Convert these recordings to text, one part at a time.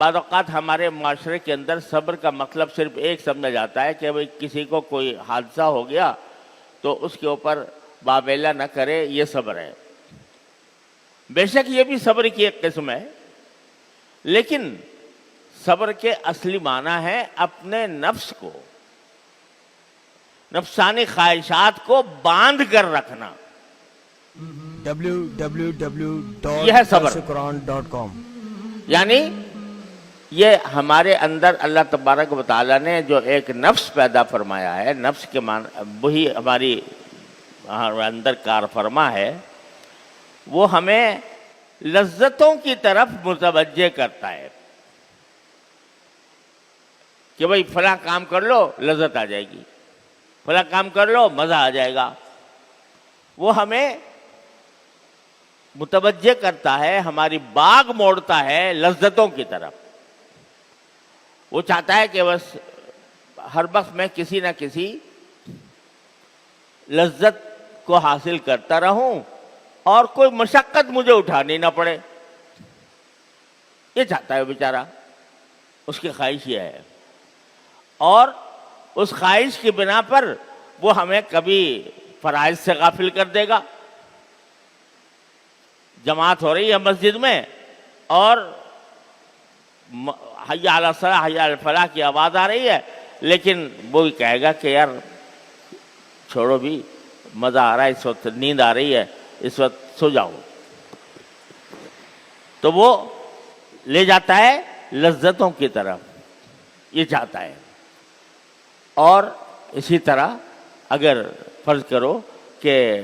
بعض اوقات ہمارے معاشرے کے اندر صبر کا مطلب صرف ایک سمجھا جاتا ہے کہ بھئی کسی کو کوئی حادثہ ہو گیا تو اس کے اوپر باویلا نہ کرے، یہ صبر ہے۔ بے شک یہ بھی صبر کی ایک قسم ہے، لیکن صبر کے اصلی معنی ہے اپنے نفس کو، نفسانی خواہشات کو باندھ کر رکھنا، یہ ہے صبر۔ www.darsulquran.com یعنی یہ ہمارے اندر اللہ تبارک و تعالیٰ نے جو ایک نفس پیدا فرمایا ہے، نفس کے معنی وہی ہماری اندر کار فرما ہے، وہ ہمیں لذتوں کی طرف متوجہ کرتا ہے کہ بھئی فلاں کام کر لو لذت آ جائے گی، فلاں کام کر لو مزہ آ جائے گا۔ وہ ہمیں متوجہ کرتا ہے، ہماری باغ موڑتا ہے لذتوں کی طرف۔ وہ چاہتا ہے کہ بس ہر وقت میں کسی نہ کسی لذت کو حاصل کرتا رہوں اور کوئی مشقت مجھے اٹھانی نہ پڑے، یہ چاہتا ہے بیچارہ، اس کی خواہش یہ ہے۔ اور اس خواہش کی بنا پر وہ ہمیں کبھی فرائض سے غافل کر دے گا۔ جماعت ہو رہی ہے مسجد میں اور حی علی الصلاۃ حی علی الفلاح کی آواز آ رہی ہے، لیکن وہ بھی کہے گا کہ یار چھوڑو بھی، مزہ آ رہا ہے، اس وقت نیند آ رہی ہے، اس وقت سو جاؤ۔ تو وہ لے جاتا ہے لذتوں کی طرف، یہ چاہتا ہے۔ اور اسی طرح اگر فرض کرو کہ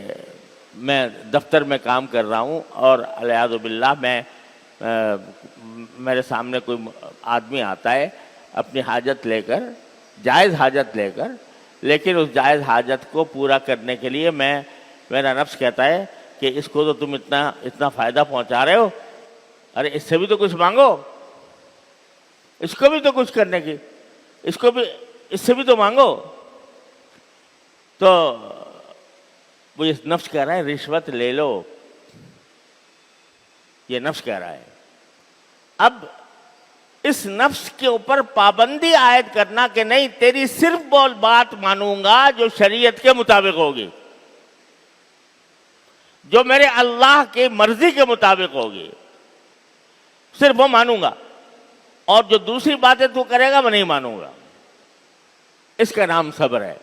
میں دفتر میں کام کر رہا ہوں اور والعیاذ باللہ میرے سامنے کوئی آدمی آتا ہے اپنی حاجت لے کر، جائز حاجت لے کر، لیکن اس جائز حاجت کو پورا کرنے کے لیے میرا نفس کہتا ہے کہ اس کو تو تم اتنا فائدہ پہنچا رہے ہو، ارے اس سے بھی تو کچھ مانگو، اس کو بھی تو کچھ کرنے کی، اس سے بھی تو مانگو۔ تو وہ اس نفس کہہ رہا ہے رشوت لے لو، یہ نفس کہہ رہا ہے۔ اب اس نفس کے اوپر پابندی عائد کرنا کہ نہیں، تیری صرف وہ بات مانوں گا جو شریعت کے مطابق ہوگی، جو میرے اللہ کی مرضی کے مطابق ہوگی، صرف وہ مانوں گا، اور جو دوسری باتیں تو کرے گا وہ نہیں مانوں گا۔ اس کا نام صبر ہے۔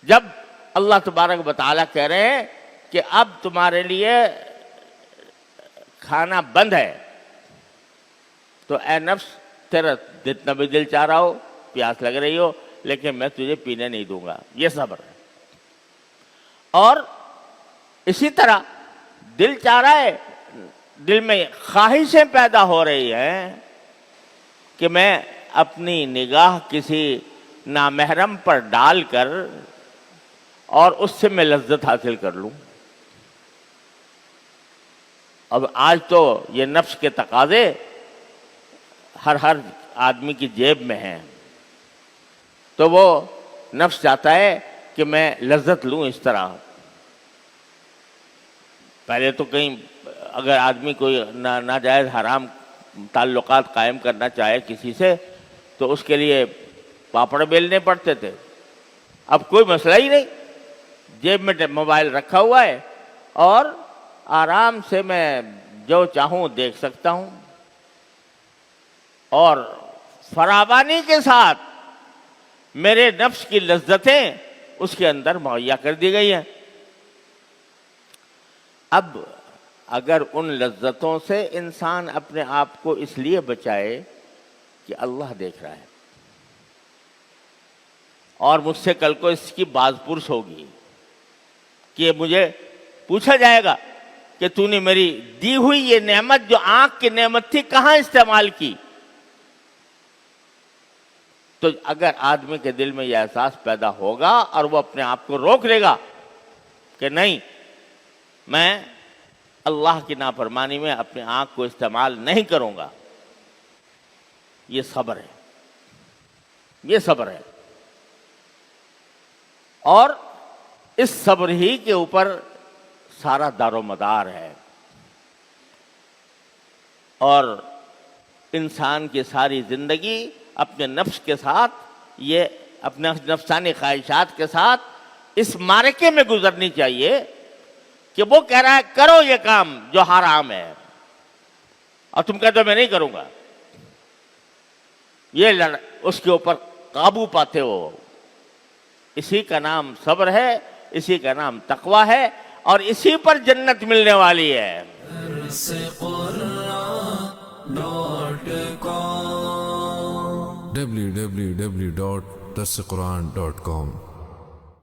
جب اللہ تبارک و تعالیٰ کہہ رہے ہیں کہ اب تمہارے لیے کھانا بند ہے، تو اے نفس تیرا جتنا بھی دل چاہ رہا ہو، پیاس لگ رہی ہو، لیکن میں تجھے پینے نہیں دوں گا، یہ صبر ہے۔ اور اسی طرح دل چاہ رہا ہے، دل میں خواہشیں پیدا ہو رہی ہیں کہ میں اپنی نگاہ کسی نامحرم پر ڈال کر اور اس سے میں لذت حاصل کر لوں۔ اب آج تو یہ نفس کے تقاضے ہر آدمی کی جیب میں ہیں، تو وہ نفس چاہتا ہے کہ میں لذت لوں اس طرح۔ پہلے تو کہیں اگر آدمی کوئی ناجائز حرام تعلقات قائم کرنا چاہے کسی سے تو اس کے لیے پاپڑ بیلنے پڑتے تھے، اب کوئی مسئلہ ہی نہیں، جیب میں موبائل رکھا ہوا ہے اور آرام سے میں جو چاہوں دیکھ سکتا ہوں، اور فراوانی کے ساتھ میرے نفس کی لذتیں اس کے اندر مہیا کر دی گئی ہیں۔ اب اگر ان لذتوں سے انسان اپنے آپ کو اس لیے بچائے کہ اللہ دیکھ رہا ہے اور مجھ سے کل کو اس کی باز پرس ہوگی کہ مجھے پوچھا جائے گا کہ تو نے میری دی ہوئی یہ نعمت جو آنکھ کی نعمت تھی کہاں استعمال کی۔ تو اگر آدمی کے دل میں یہ احساس پیدا ہوگا اور وہ اپنے آپ کو روک لے گا کہ نہیں، میں اللہ کی نافرمانی میں اپنے آنکھ کو استعمال نہیں کروں گا، یہ صبر ہے، یہ صبر ہے۔ اور اس صبر ہی کے اوپر سارا دار و مدار ہے۔ اور انسان کی ساری زندگی اپنے نفس کے ساتھ، یہ اپنے نفسانی خواہشات کے ساتھ اس معرکے میں گزرنی چاہیے کہ وہ کہہ رہا ہے کرو یہ کام جو حرام ہے، اور تم کہتے ہو میں نہیں کروں گا. یہ اس کے اوپر قابو پاتے ہو. اسی کا نام صبر ہے، اسی کا نام تقویٰ ہے، اور اسی پر جنت ملنے والی ہے. www.darsequran.com